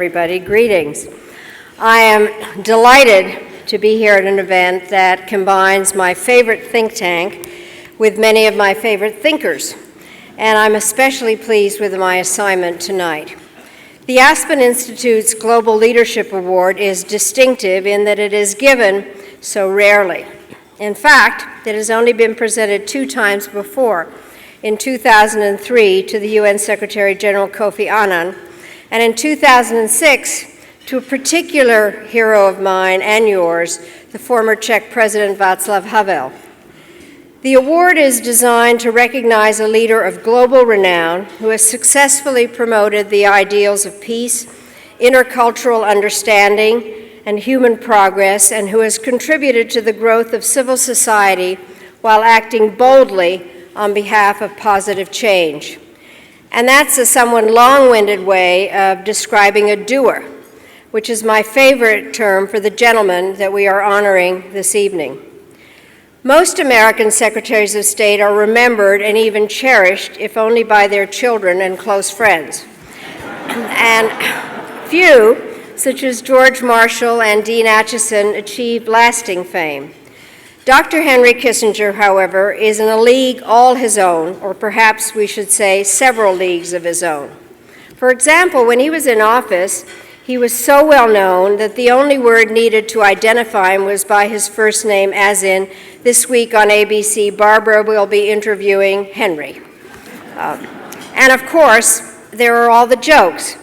Everybody, greetings. I am delighted to be here at an event that combines my favorite think tank with many of my favorite thinkers, and I'm especially pleased with my assignment tonight. The Aspen Institute's Global Leadership Award is distinctive in that it is given so rarely. In fact, it has only been presented 2 times before, in 2003 to the UN Secretary General Kofi Annan, and in 2006 to a particular hero of mine and yours, the former Czech President Václav Havel. The award is designed to recognize a leader of global renown who has successfully promoted the ideals of peace, intercultural understanding, and human progress, and who has contributed to the growth of civil society while acting boldly on behalf of positive change. And that's a somewhat long-winded way of describing a doer, which is my favorite term for the gentleman that we are honoring this evening. Most American secretaries of state are remembered and even cherished, if only by their children and close friends. And few, such as George Marshall and Dean Acheson, achieved lasting fame. Dr. Henry Kissinger, however, is in a league all his own, or perhaps we should say several leagues of his own. For example, when he was in office, he was so well known that the only word needed to identify him was by his first name, as in, this week on ABC, Barbara will be interviewing Henry. And of course, there are all the jokes.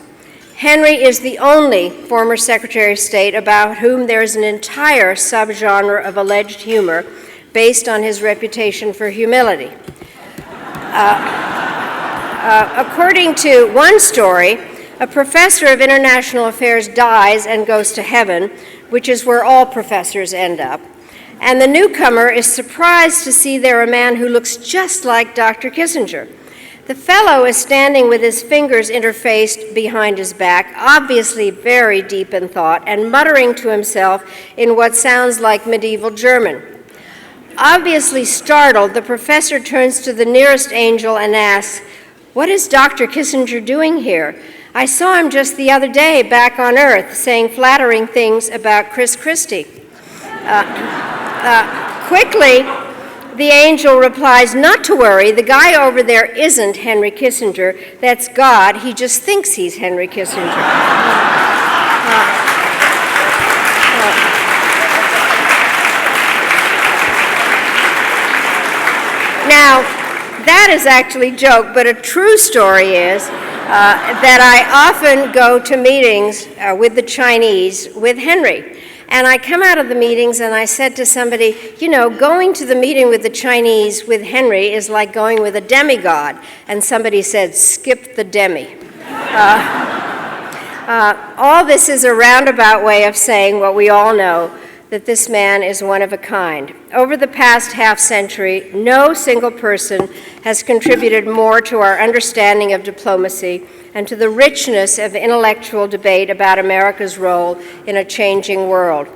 Henry is the only former Secretary of State about whom there is an entire subgenre of alleged humor based on his reputation for humility. According to one story, a professor of international affairs dies and goes to heaven, which is where all professors end up. And the newcomer is surprised to see there a man who looks just like Dr. Kissinger. The fellow is standing with his fingers interfaced behind his back, obviously very deep in thought, and muttering to himself in what sounds like medieval German. Obviously startled, the professor turns to the nearest angel and asks, "What is Dr. Kissinger doing here? I saw him just the other day back on Earth saying flattering things about Chris Christie." Quickly, the angel replies, "Not to worry, the guy over there isn't Henry Kissinger. That's God. He just thinks he's Henry Kissinger." Now, that is actually a joke, but a true story is that I often go to meetings with the Chinese with Henry. And I come out of the meetings and I said to somebody, you know, going to the meeting with the Chinese with Henry is like going with a demigod. And somebody said, skip the demi. All this is a roundabout way of saying what we all know, that this man is one of a kind. Over the past half-century, no single person has contributed more to our understanding of diplomacy and to the richness of intellectual debate about America's role in a changing world.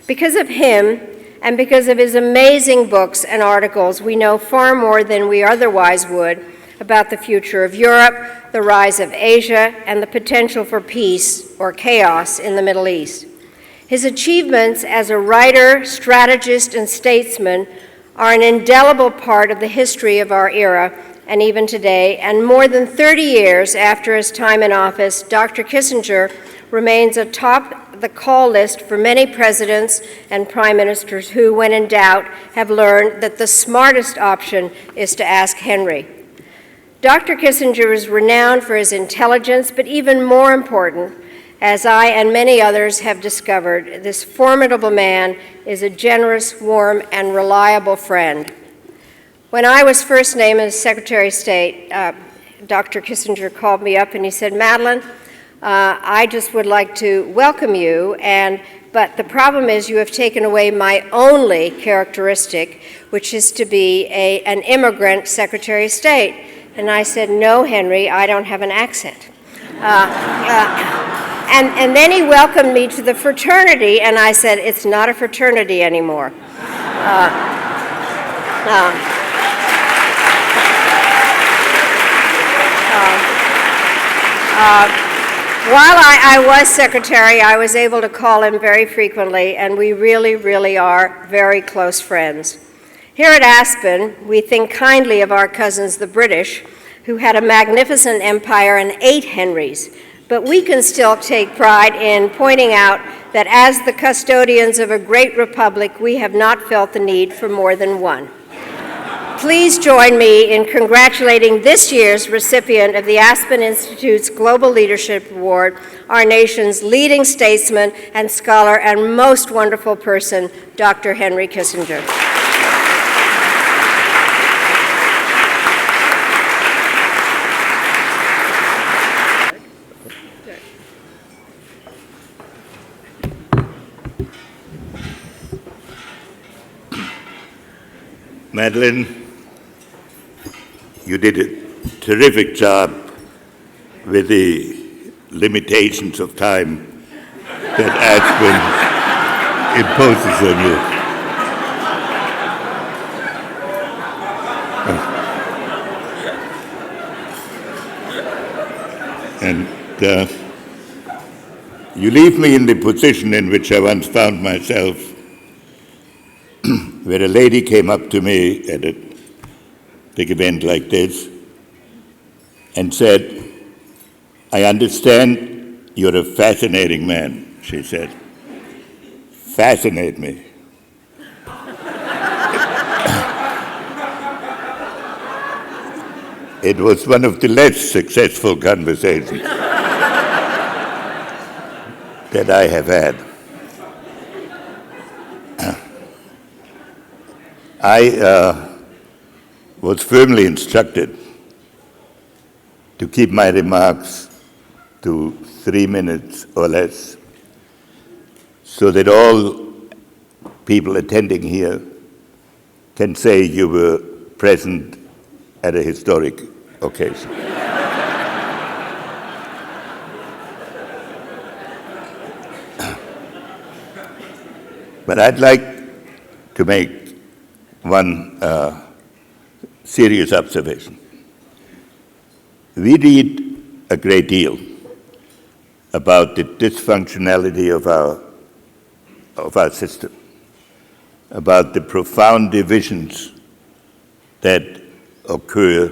Because of him, and because of his amazing books and articles, we know far more than we otherwise would about the future of Europe, the rise of Asia, and the potential for peace or chaos in the Middle East. His achievements as a writer, strategist, and statesman are an indelible part of the history of our era, and even today, and more than 30 years after his time in office, Dr. Kissinger remains atop the call list for many presidents and prime ministers who, when in doubt, have learned that the smartest option is to ask Henry. Dr. Kissinger is renowned for his intelligence, but even more important, as I and many others have discovered, this formidable man is a generous, warm, and reliable friend. When I was first named as Secretary of State, Dr. Kissinger called me up and he said, "Madeline, I just would like to welcome you, but the problem is you have taken away my only characteristic, which is to be an immigrant Secretary of State." And I said, "No, Henry, I don't have an accent." And then he welcomed me to the fraternity, and I said, "It's not a fraternity anymore." While I was secretary, I was able to call him very frequently, and we really, really are very close friends. Here at Aspen, we think kindly of our cousins, the British, who had a magnificent empire and 8 Henrys, but we can still take pride in pointing out that as the custodians of a great republic, we have not felt the need for more than one. Please join me in congratulating this year's recipient of the Aspen Institute's Global Leadership Award, our nation's leading statesman and scholar and most wonderful person, Dr. Henry Kissinger. Madeline, you did a terrific job with the limitations of time that Aspen imposes on you. And you leave me in the position in which I once found myself, where a lady came up to me at a big event like this and said, "I understand you're a fascinating man," she said. Fascinate me. It was one of the less successful conversations that I have had. I was firmly instructed to keep my remarks to 3 minutes or less, so that all people attending here can say you were present at a historic occasion. But I'd like to make one serious observation. We read a great deal about the dysfunctionality of our system, about the profound divisions that occur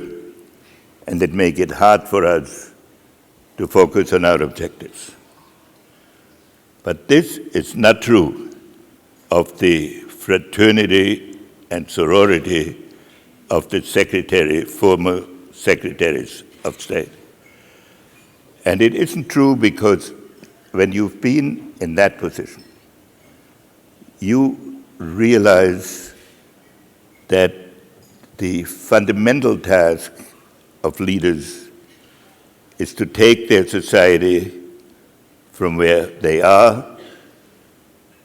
and that make it hard for us to focus on our objectives. But this is not true of the fraternity and sorority of the former secretaries of state. And it isn't true because when you've been in that position, you realize that the fundamental task of leaders is to take their society from where they are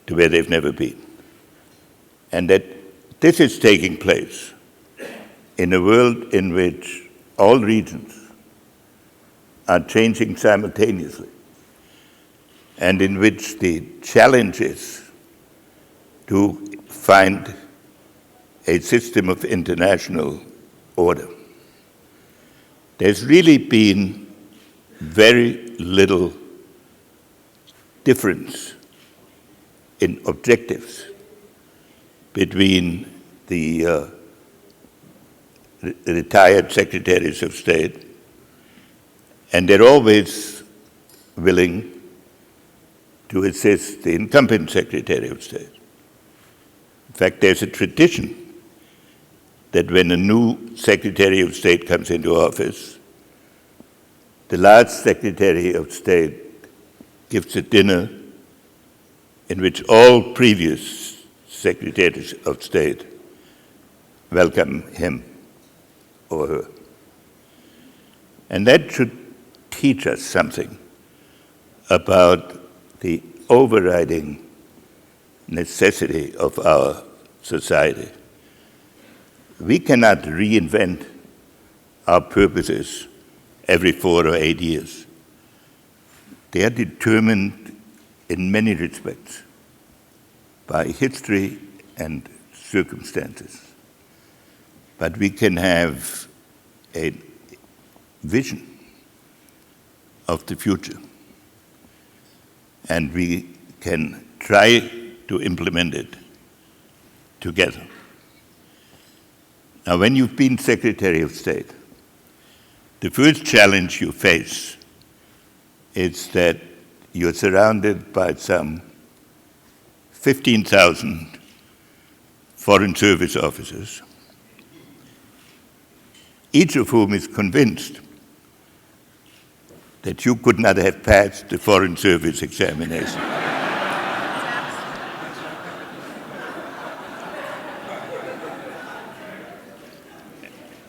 to where they've never been. And that this is taking place in a world in which all regions are changing simultaneously, and in which the challenge is to find a system of international order. There's really been very little difference in objectives between the retired secretaries of state, and they're always willing to assist the incumbent secretary of state. In fact, there's a tradition that when a new secretary of state comes into office, the last secretary of state gives a dinner in which all previous secretaries of state welcome him or her. And that should teach us something about the overriding necessity of our society. We cannot reinvent our purposes every 4 or 8 years. They are determined in many respects by history and circumstances. But we can have a vision of the future. and we can try to implement it together. Now, when you've been Secretary of State, the first challenge you face is that you're surrounded by some 15,000 Foreign Service officers, each of whom is convinced that you could not have passed the Foreign Service examination.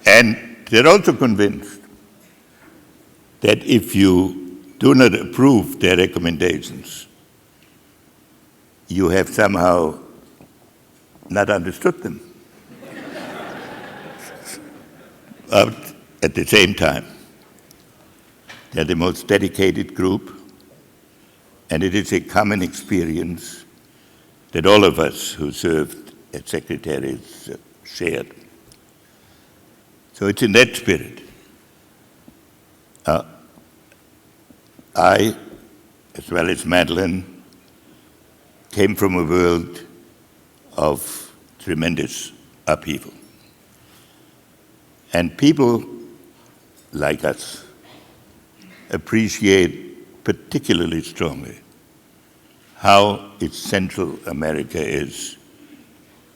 And they're also convinced that if you do not approve their recommendations, you have somehow not understood them. But at the same time, they're the most dedicated group, and it is a common experience that all of us who served as secretaries shared. So it's in that spirit. I, as well as Madeleine, came from a world of tremendous upheaval. And people like us appreciate particularly strongly how essential America is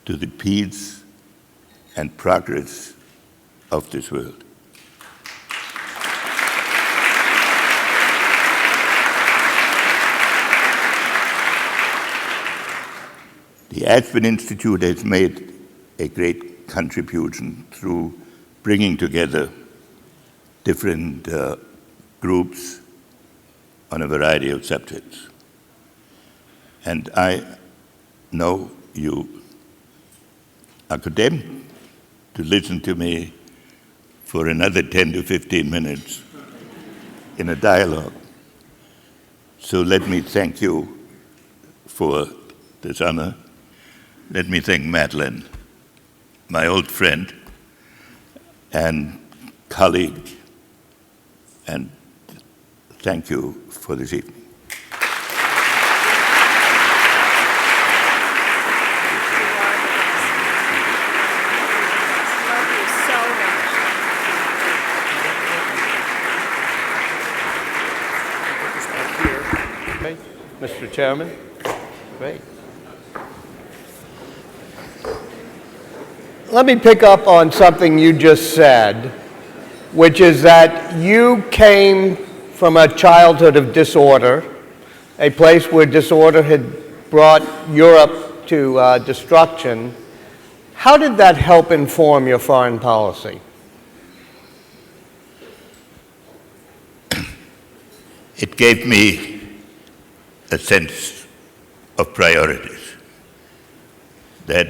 to the peace and progress of this world. The Aspen Institute has made a great contribution through bringing together different groups on a variety of subjects. And I know you are condemned to listen to me for another 10 to 15 minutes in a dialogue. So let me thank you for this honor. Let me thank Madeleine, my old friend and colleague, and thank you for this evening. Mr. Chairman. Great. Let me pick up on something you just said, which is that you came from a childhood of disorder, a place where disorder had brought Europe to destruction. How did that help inform your foreign policy? It gave me a sense of priorities, that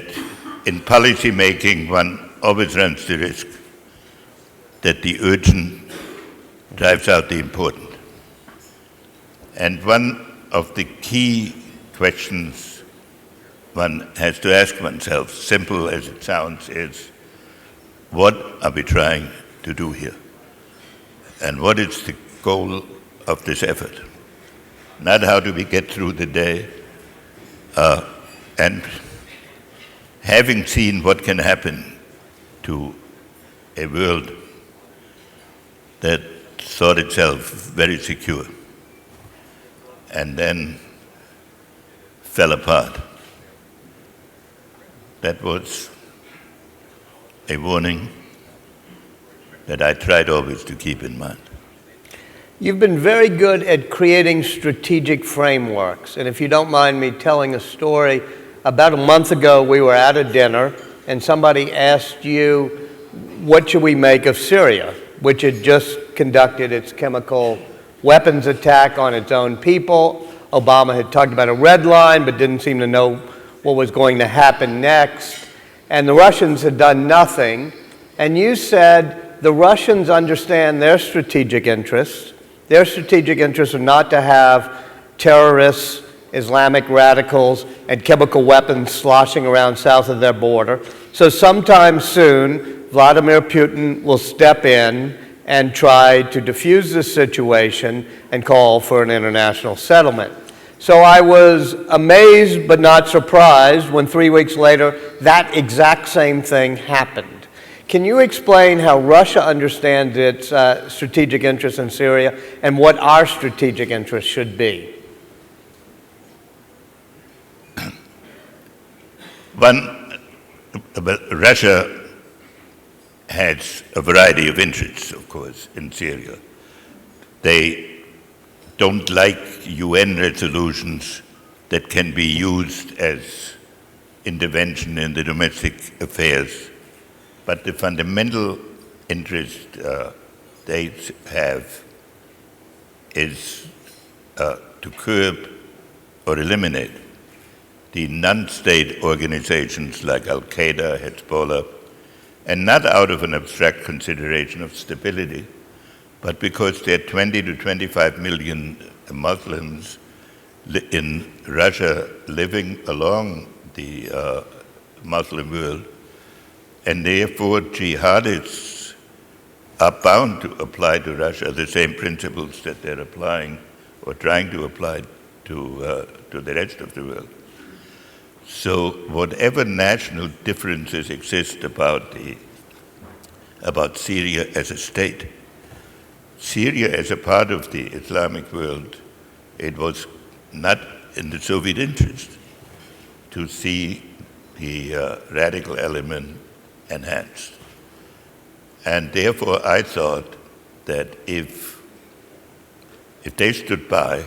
in policy making one always runs the risk that the urgent drives out the important. And one of the key questions one has to ask oneself, simple as it sounds, is what are we trying to do here? And what is the goal of this effort? Not how do we get through the day, and having seen what can happen to a world that thought itself very secure and then fell apart, that was a warning that I tried always to keep in mind. You've been very good at creating strategic frameworks, and if you don't mind me telling a story, about a month ago we were at a dinner and somebody asked you, what should we make of Syria, which had just conducted its chemical weapons attack on its own people. Obama had talked about a red line but didn't seem to know what was going to happen next, and the Russians had done nothing, and you said the Russians understand their strategic interests. Their strategic interests are not to have terrorists, Islamic radicals, and chemical weapons sloshing around south of their border. So sometime soon, Vladimir Putin will step in and try to defuse the situation and call for an international settlement. So I was amazed but not surprised when 3 weeks later that exact same thing happened. Can you explain how Russia understands its strategic interests in Syria and what our strategic interests should be? Russia has a variety of interests, of course, in Syria. They don't like UN resolutions that can be used as intervention in the domestic affairs. But the fundamental interest they have is to curb or eliminate the non-state organizations like Al-Qaeda, Hezbollah, and not out of an abstract consideration of stability, but because there are 20 to 25 million Muslims in Russia living along the Muslim world, and therefore jihadists are bound to apply to Russia the same principles that they're applying or trying to apply to the rest of the world. So whatever national differences exist about Syria as a state, Syria as a part of the Islamic world, it was not in the Soviet interest to see the radical element enhanced. And therefore I thought that if they stood by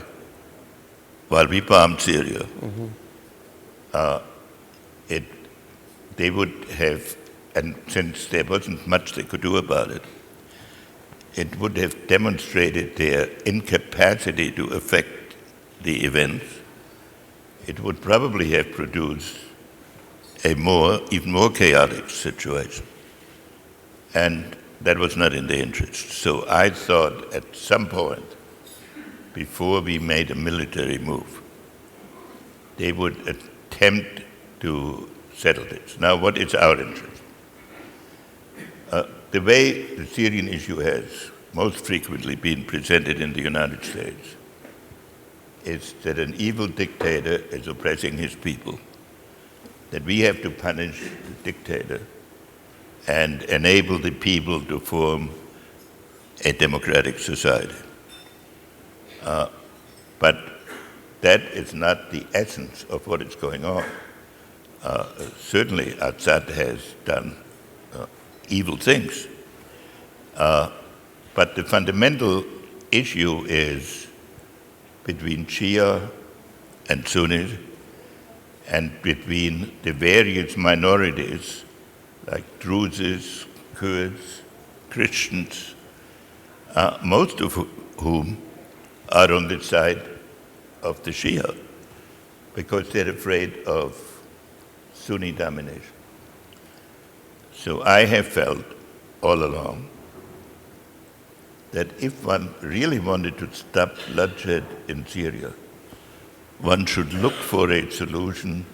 while we bombed Syria, they would have, and since there wasn't much they could do about it, it would have demonstrated their incapacity to affect the events. It would probably have produced even more chaotic situation. And that was not in their interest. So I thought at some point, before we made a military move, they would attempt to settle this. Now, what is our interest? The way the Syrian issue has most frequently been presented in the United States is that an evil dictator is oppressing his people, that we have to punish the dictator and enable the people to form a democratic society. But that is not the essence of what is going on. Certainly Assad has done evil things. But the fundamental issue is between Shia and Sunnis and between the various minorities like Druzes, Kurds, Christians, most of whom are on the side of the Shia because they're afraid of Sunni domination. So I have felt all along that if one really wanted to stop bloodshed in Syria, one should look for a solution.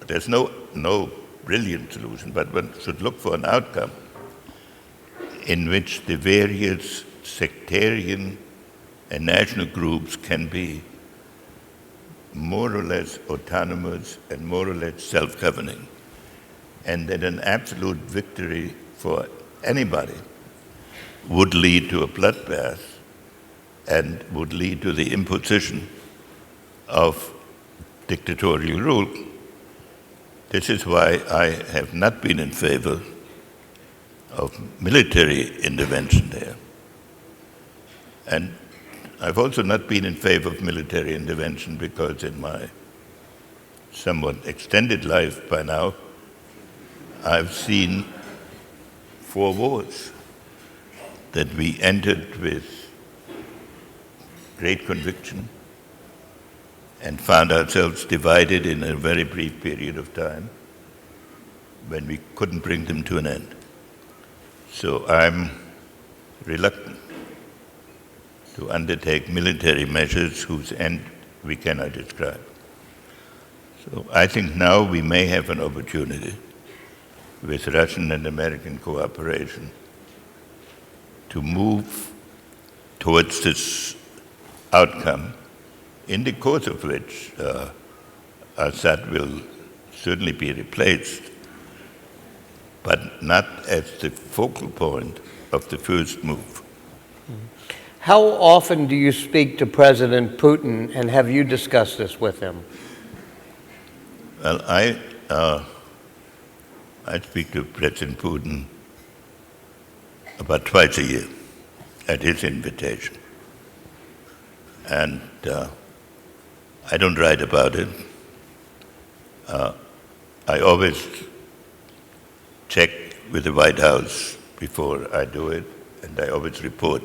There's no brilliant solution, but one should look for an outcome in which the various sectarian and national groups can be more or less autonomous and more or less self-governing, and that an absolute victory for anybody would lead to a bloodbath and would lead to the imposition of dictatorial rule. This is why I have not been in favor of military intervention there. And I've also not been in favor of military intervention because in my somewhat extended life by now, I've seen 4 wars that we entered with great conviction and found ourselves divided in a very brief period of time when we couldn't bring them to an end. So I'm reluctant to undertake military measures whose end we cannot describe. So I think now we may have an opportunity with Russian and American cooperation to move towards this outcome in the course of which Assad will certainly be replaced, but not as the focal point of the first move. How often do you speak to President Putin, and have you discussed this with him? Well, I speak to President Putin about twice a year at his invitation. And I don't write about it. I always check with the White House before I do it, and I always report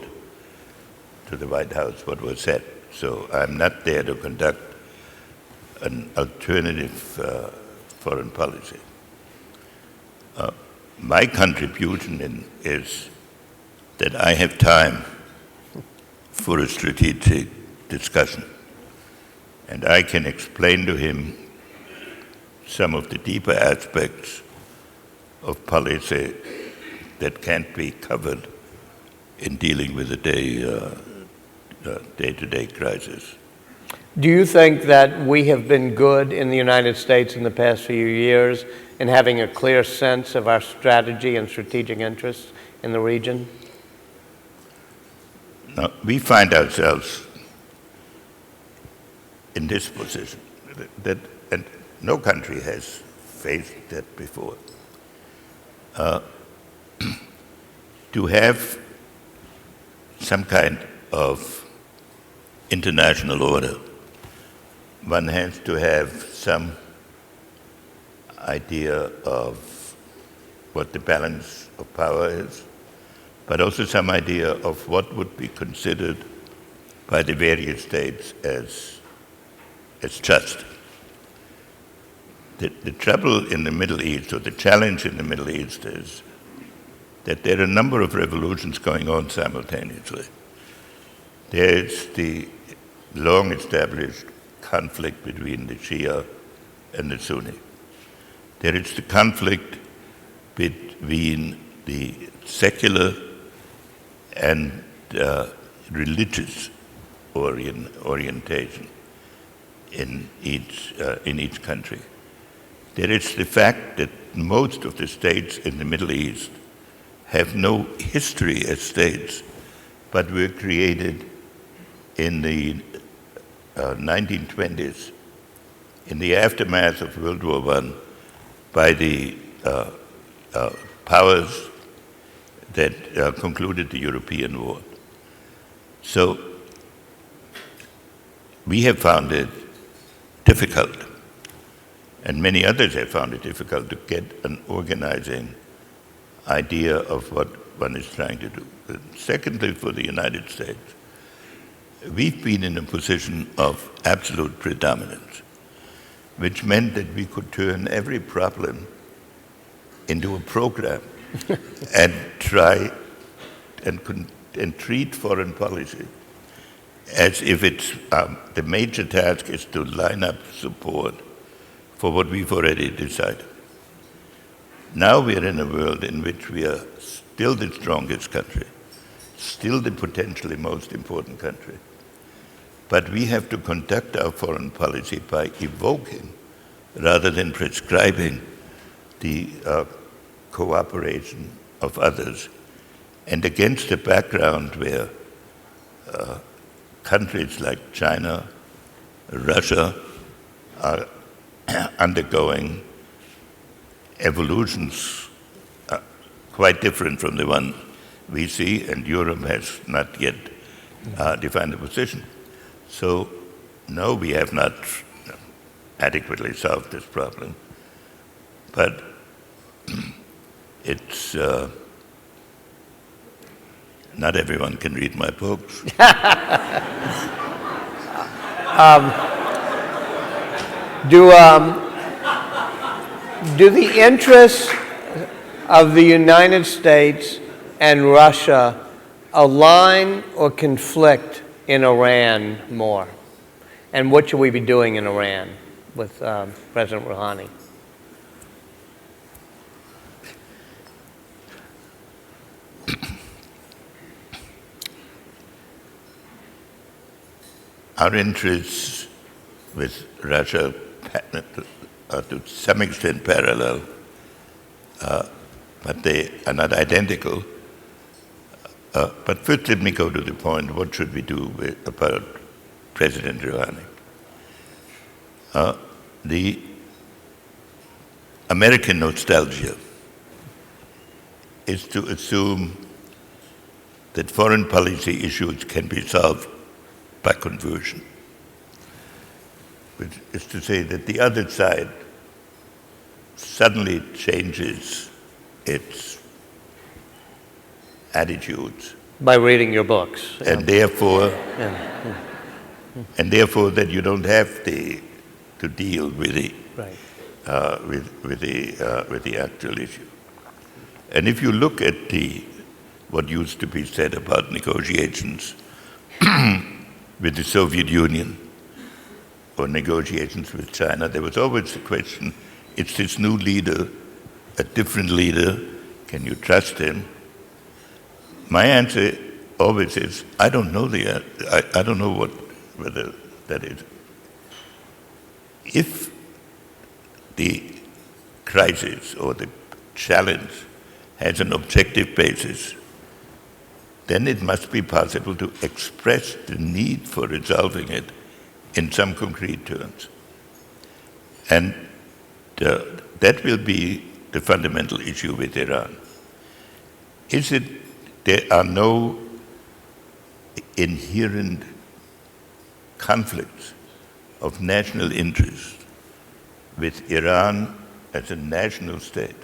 to the White House what was said. So I'm not there to conduct an alternative foreign policy. My contribution is that I have time for a strategic discussion, and I can explain to him some of the deeper aspects of policy that can't be covered in dealing with the day-to-day crisis. Do you think that we have been good in the United States in the past few years in having a clear sense of our strategy and strategic interests in the region? Now, we find ourselves in this position, and no country has faced that before. To have some kind of international order, one has to have some idea of what the balance of power is, but also some idea of what would be considered by the various states as just. The trouble in the Middle East, or the challenge in the Middle East, is that there are a number of revolutions going on simultaneously. There's the long-established conflict between the Shia and the Sunni. There is the conflict between the secular and religious orientation in each country. There is the fact that most of the states in the Middle East have no history as states, but were created in the 1920s, in the aftermath of World War I, by the powers that concluded the European War. So we have found it difficult, and many others have found it difficult to get an organizing idea of what one is trying to do. Secondly, for the United States, we've been in a position of absolute predominance, which meant that we could turn every problem into a program and try and treat foreign policy as if it's the major task is to line up support for what we've already decided. Now we are in a world in which we are still the strongest country, still the potentially most important country, but we have to conduct our foreign policy by evoking rather than prescribing the cooperation of others, and against a background where countries like China, Russia are undergoing evolutions quite different from the one we see, and Europe has not yet defined a position. So, no, we have not adequately solved this problem, but it's not everyone can read my books. Do the interests of the United States and Russia align or conflict in Iran more? And what should we be doing in Iran with President Rouhani? our interests with Russia are to some extent parallel, but they are not identical. But first let me go to the point, what should we do about President Rouhani? The American nostalgia is to assume that foreign policy issues can be solved by conversion, which is to say that the other side suddenly changes its attitudes. By reading your books. And therefore, that you don't have to deal with the Right. with the actual issue. And if you look at what used to be said about negotiations with the Soviet Union or negotiations with China, there was always the question, it's this new leader, a different leader, can you trust him? My answer always is, I don't know I don't know whether that is. If the crisis or the challenge has an objective basis, then it must be possible to express the need for resolving it in some concrete terms. And that will be the fundamental issue with Iran. Is it there are no inherent conflicts of national interest with Iran as a national state,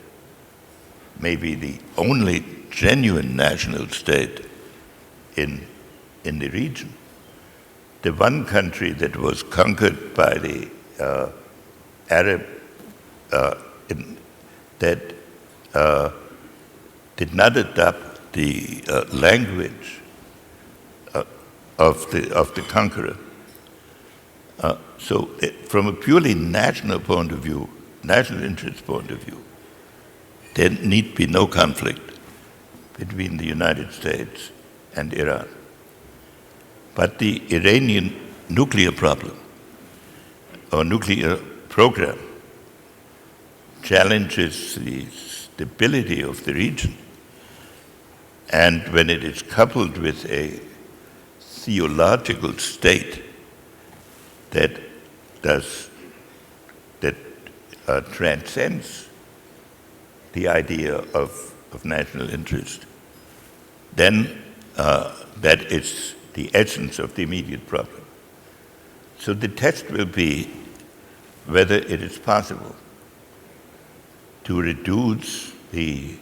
maybe the only genuine national state in the region. The one country that was conquered by the Arab, that did not adopt the language of the conqueror. So from a purely national point of view, national interest point of view, there need be no conflict between the United States and Iran. But the Iranian nuclear problem or nuclear program challenges the stability of the region. And when it is coupled with a theological state that transcends the idea of national interest, then that is the essence of the immediate problem. So the test will be whether it is possible to reduce the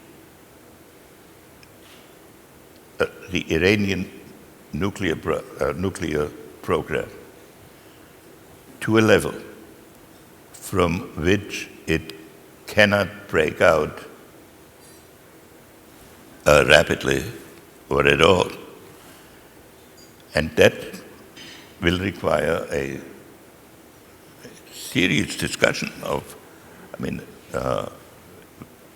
Iranian nuclear program to a level from which it cannot break out rapidly or at all. And that will require a serious discussion of,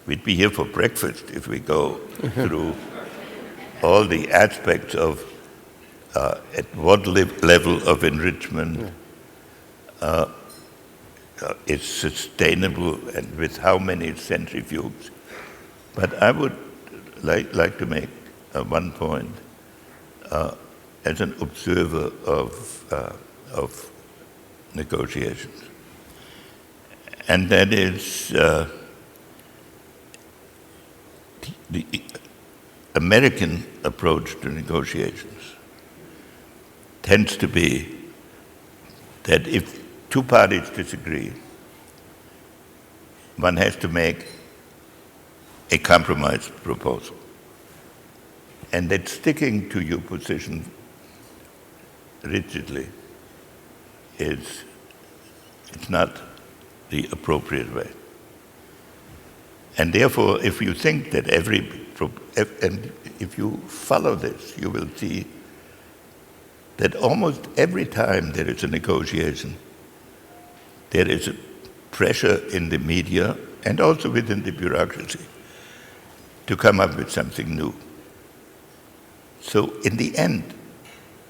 we'd be here for breakfast if we go through all the aspects of at what level of enrichment is sustainable and with how many centrifuges. But I would like to make one point as an observer of negotiations. And that is the American approach to negotiations tends to be that if two parties disagree, one has to make a compromise proposal. And that sticking to your position rigidly it's not the appropriate way. And therefore, if you think that and if you follow this, you will see that almost every time there is a negotiation, there is a pressure in the media and also within the bureaucracy to come up with something new. So in the end,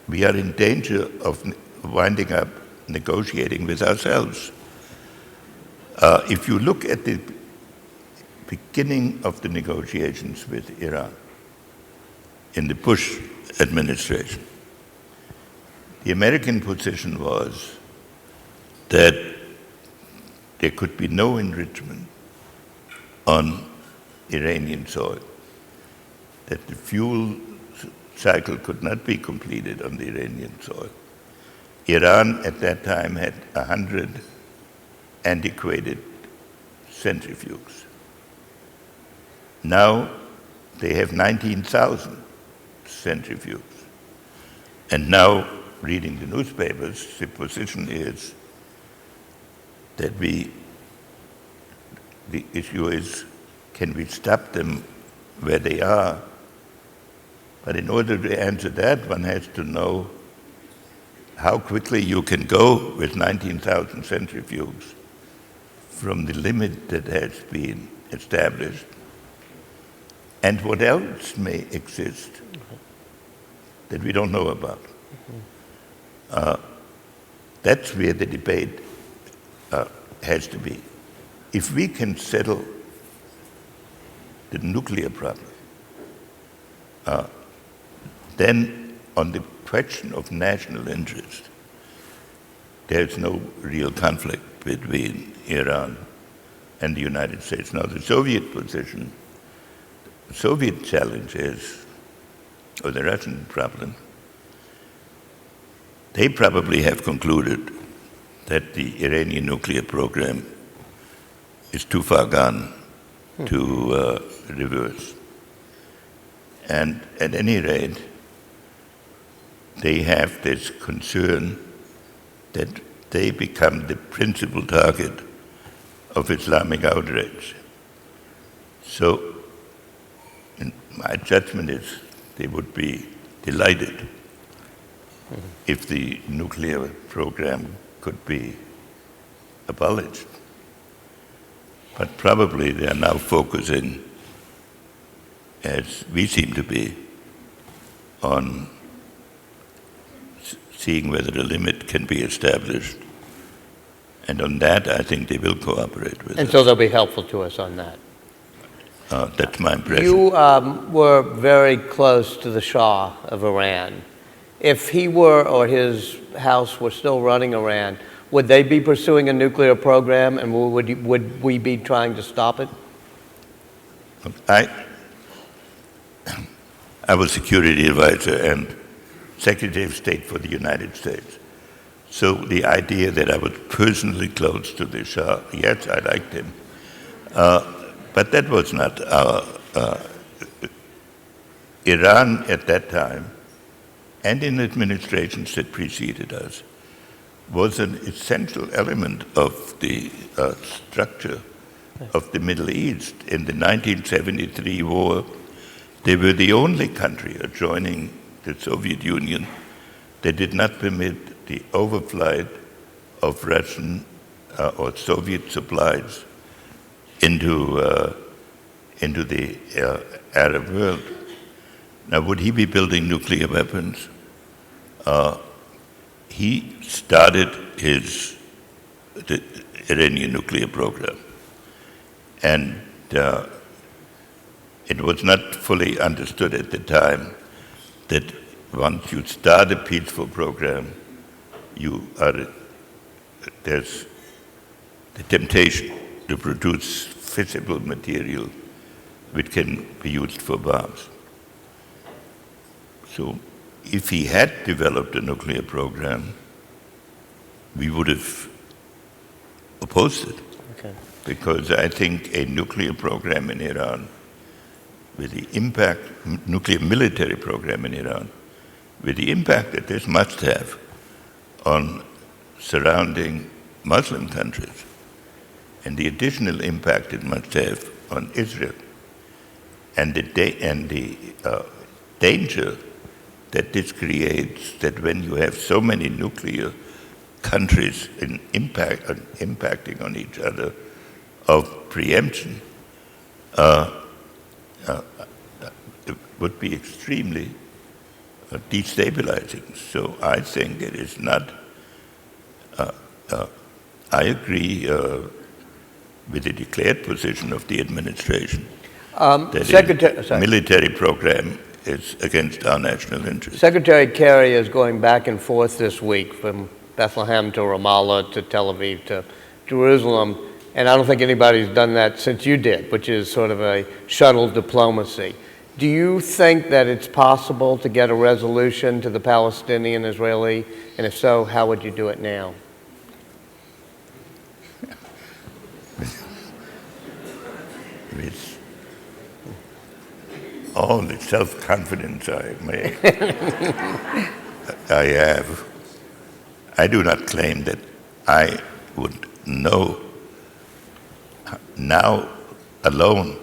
we are in danger of winding up negotiating with ourselves. If you look at the beginning of the negotiations with Iran in the Bush administration, the American position was that there could be no enrichment on Iranian soil, that the fuel cycle could not be completed on the Iranian soil. Iran at that time had 100 antiquated centrifuges. Now they have 19,000 centrifuges. And now, reading the newspapers, the position is that the issue is, can we stop them where they are? But in order to answer that, one has to know how quickly you can go with 19,000 centrifuges from the limit that has been established, and what else may exist that we don't know about. That's where the debate has to be. If we can settle the nuclear problem, then on the question of national interest, there's no real conflict between Iran and the United States. Now, the Soviet position, the Soviet challenge is, or the Russian problem, they probably have concluded that the Iranian nuclear program is too far gone to reverse. And at any rate, they have this concern that they become the principal target of Islamic outrage. So, my judgment is they would be delighted if the nuclear program could be abolished. But probably they are now focusing, as we seem to be, on seeing whether a limit can be established. And on that, I think they will cooperate with us. And so they'll be helpful to us on that. That's my impression. You were very close to the Shah of Iran. If he were, or his house were still running Iran, would they be pursuing a nuclear program, and would we be trying to stop it? I was security advisor and Secretary of State for the United States. So the idea that I was personally close to the Shah, yes, I liked him. But that was not our... Iran at that time, and in administrations that preceded us, was an essential element of the structure of the Middle East. In the 1973 war, they were the only country adjoining the Soviet Union that did not permit the overflight of Russian or Soviet supplies into the Arab world. Now, would he be building nuclear weapons? He started the Iranian nuclear program. And it was not fully understood at the time that once you start a peaceful program, there's the temptation to produce fissile material which can be used for bombs. So if he had developed a nuclear program, we would have opposed it. Okay. Because I think a nuclear program in Iran, with the impact, nuclear military program in Iran, with the impact that this must have on surrounding Muslim countries, and the additional impact it must have on Israel, and the danger that this creates, that when you have so many nuclear countries impacting on each other, of preemption, it would be extremely destabilizing. So I think it is not I agree with the declared position of the administration that the military program is against our national interest. Secretary Kerry is going back and forth this week from Bethlehem to Ramallah to Tel Aviv to Jerusalem, and I don't think anybody's done that since you did, which is sort of a shuttle diplomacy. Do you think that it's possible to get a resolution to the Palestinian-Israeli, and if so, how would you do it now? With all the self-confidence I have, I do not claim that I would know now alone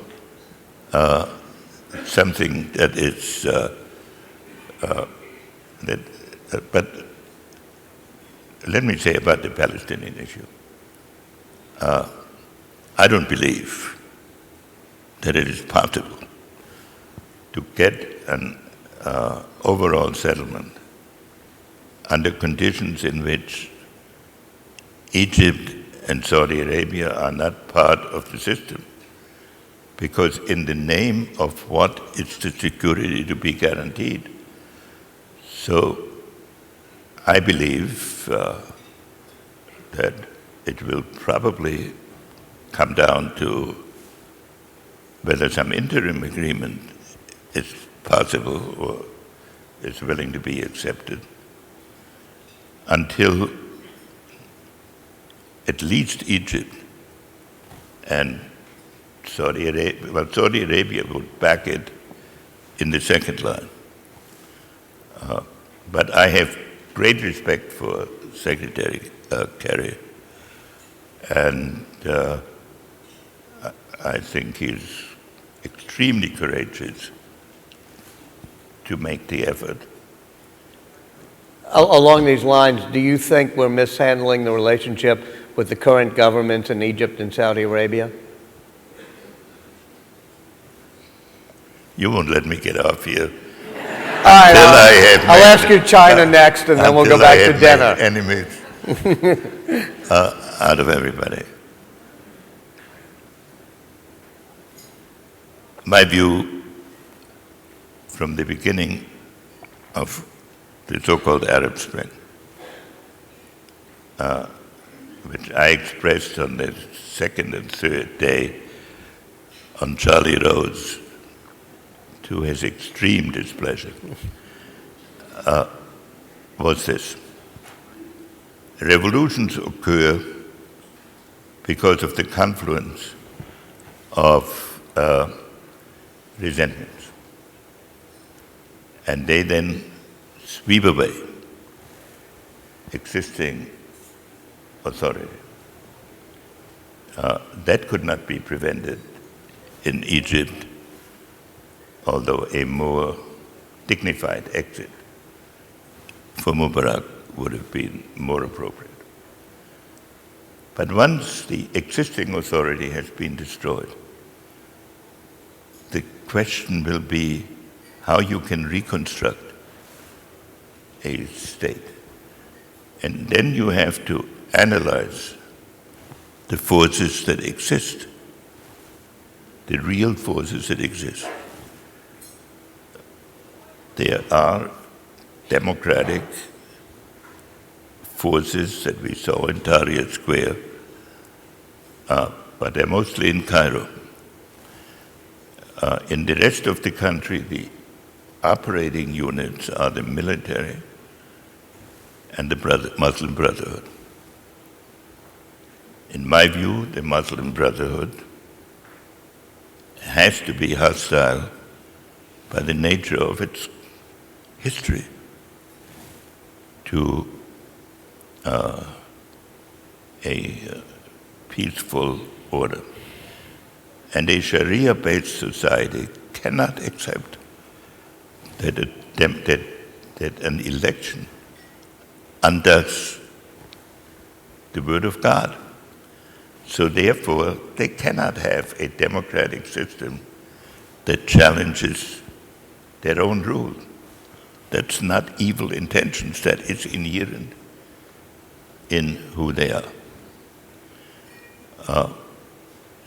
something that is but let me say about the Palestinian issue. I don't believe that it is possible to get an overall settlement under conditions in which Egypt and Saudi Arabia are not part of the system, because in the name of what is the security to be guaranteed. So I believe that it will probably come down to whether some interim agreement is possible or is willing to be accepted until at least Egypt and Saudi Arabia would back it in the second line. But I have great respect for Secretary Kerry, and I think he's extremely courageous to make the effort. Along these lines, do you think we're mishandling the relationship with the current governments in Egypt and Saudi Arabia? You won't let me get off here. All right, I'll ask you China next, and then we'll go back to dinner. Enemies out of everybody. My view from the beginning of the so-called Arab Spring, which I expressed on the second and third day on Charlie Rose, to his extreme displeasure, was this. Revolutions occur because of the confluence of resentments, and they then sweep away existing authority. That could not be prevented in Egypt, although a more dignified exit for Mubarak would have been more appropriate. But once the existing authority has been destroyed, the question will be how you can reconstruct a state. And then you have to analyze the forces that exist, the real forces that exist. There are democratic forces that we saw in Tahrir Square, but they're mostly in Cairo. In the rest of the country, the operating units are the military and the Muslim Brotherhood. In my view, the Muslim Brotherhood has to be hostile by the nature of its history to a peaceful order. And a Sharia-based society cannot accept that an election undoes the word of God. So therefore, they cannot have a democratic system that challenges their own rule. That's not evil intentions, that is inherent in who they are.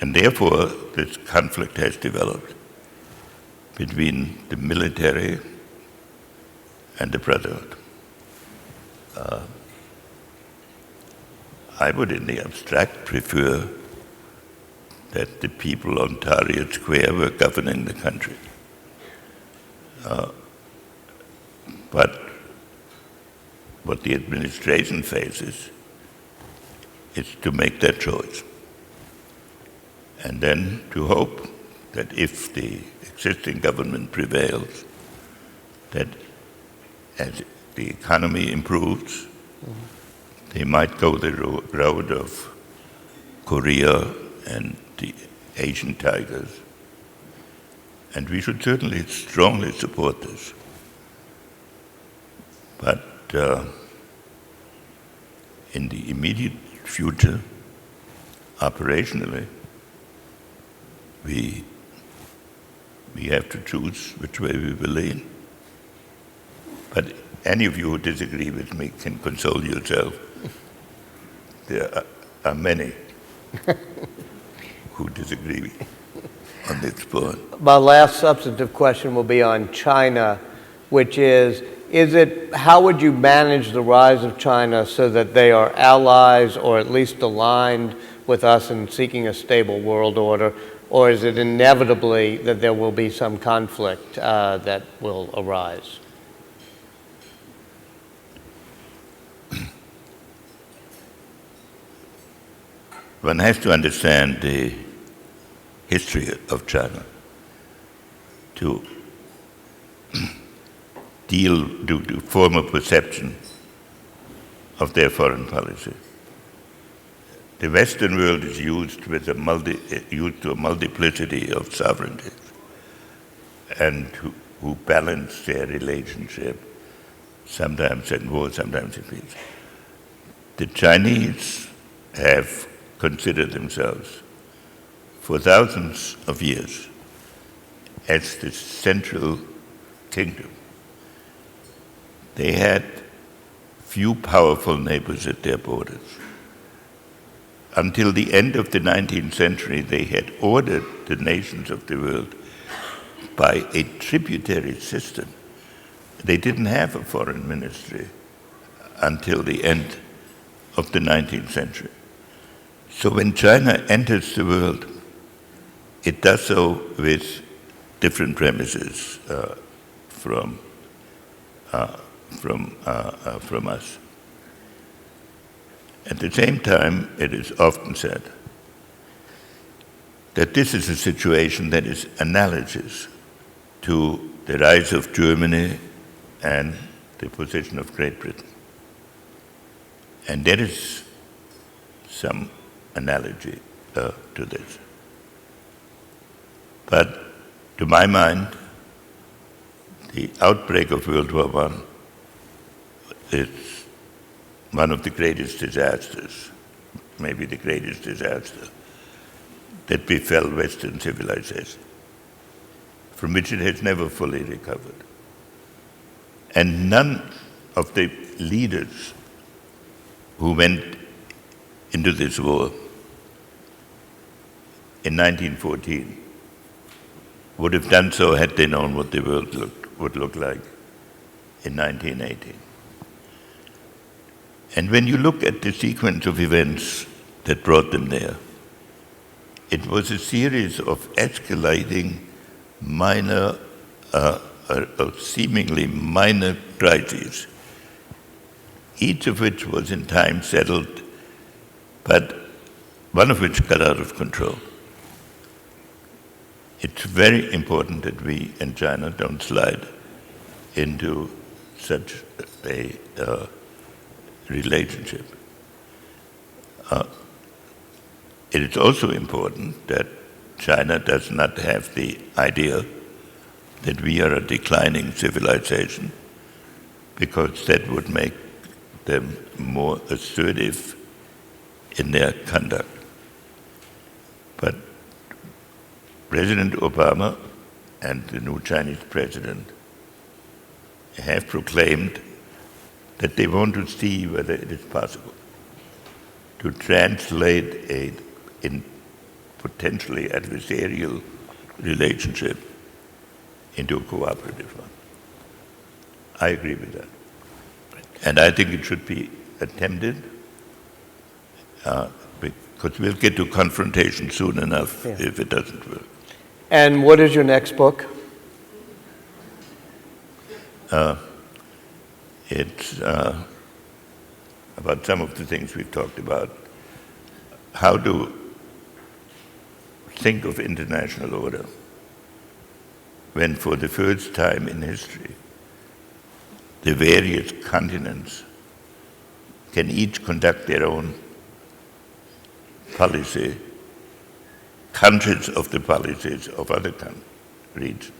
And therefore, this conflict has developed between the military and the Brotherhood. I would, in the abstract, prefer that the people on Tahrir Square were governing the country. But what the administration faces is to make that choice. And then to hope that if the existing government prevails, that as the economy improves, they might go the road of Korea and the Asian tigers. And we should certainly strongly support this. But in the immediate future, operationally, we have to choose which way we will lean. But any of you who disagree with me can console yourself. There are many who disagree on this point. My last substantive question will be on China, which is how would you manage the rise of China so that they are allies or at least aligned with us in seeking a stable world order? Or is it inevitably that there will be some conflict that will arise? One has to understand the history of China to to form a perception of their foreign policy. The Western world is used to a multiplicity of sovereignties and who balance their relationship, sometimes in war, sometimes in peace. The Chinese have considered themselves for thousands of years as the central kingdom. They had few powerful neighbors at their borders. Until the end of the 19th century, they had ordered the nations of the world by a tributary system. They didn't have a foreign ministry until the end of the 19th century. So when China enters the world, it does so with different premises from us. At the same time, it is often said that this is a situation that is analogous to the rise of Germany and the position of Great Britain. And there is some analogy to this. But to my mind, the outbreak of World War I is one of the greatest disasters, maybe the greatest disaster that befell Western civilization, from which it has never fully recovered. And none of the leaders who went into this war in 1914 would have done so had they known what the world would look like in 1918. And when you look at the sequence of events that brought them there, it was a series of escalating minor, seemingly minor crises, each of which was in time settled, but one of which got out of control. It's very important that we in China don't slide into such a relationship. It is also important that China does not have the idea that we are a declining civilization, because that would make them more assertive in their conduct. But President Obama and the new Chinese president have proclaimed that they want to see whether it is possible to translate a in potentially adversarial relationship into a cooperative one. I agree with that. And I think it should be attempted because we'll get to confrontation soon enough if it doesn't work. And what is your next book? It's about some of the things we've talked about, how to think of international order when for the first time in history the various continents can each conduct their own policy, countries of the policies of other regions.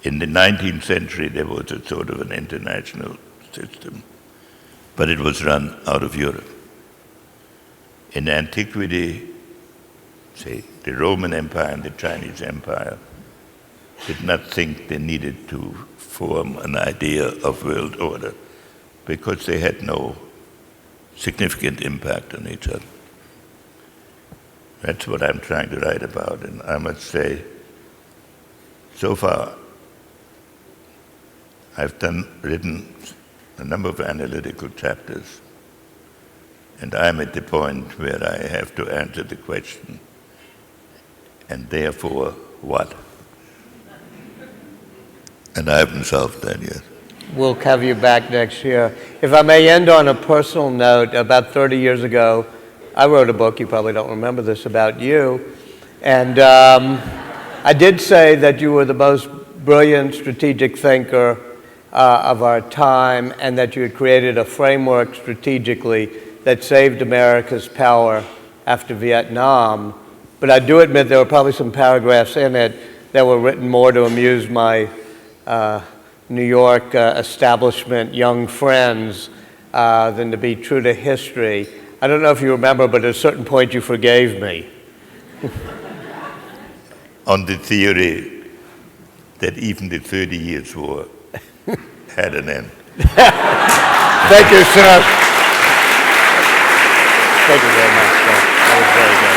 In the 19th century, there was a sort of an international system, but it was run out of Europe. In antiquity, say, the Roman Empire and the Chinese Empire did not think they needed to form an idea of world order because they had no significant impact on each other. That's what I'm trying to write about, and I must say, so far, I've written a number of analytical chapters, and I'm at the point where I have to answer the question, and therefore what? And I haven't solved that yet. We'll have you back next year. If I may end on a personal note, about 30 years ago, I wrote a book, you probably don't remember this, about you, and I did say that you were the most brilliant strategic thinker of our time, and that you had created a framework strategically that saved America's power after Vietnam. But I do admit there were probably some paragraphs in it that were written more to amuse my New York establishment young friends than to be true to history. I don't know if you remember, but at a certain point you forgave me. On the theory that even the 30 Years' War had an end. Thank you, sir. Thank you very much, sir. That was very good.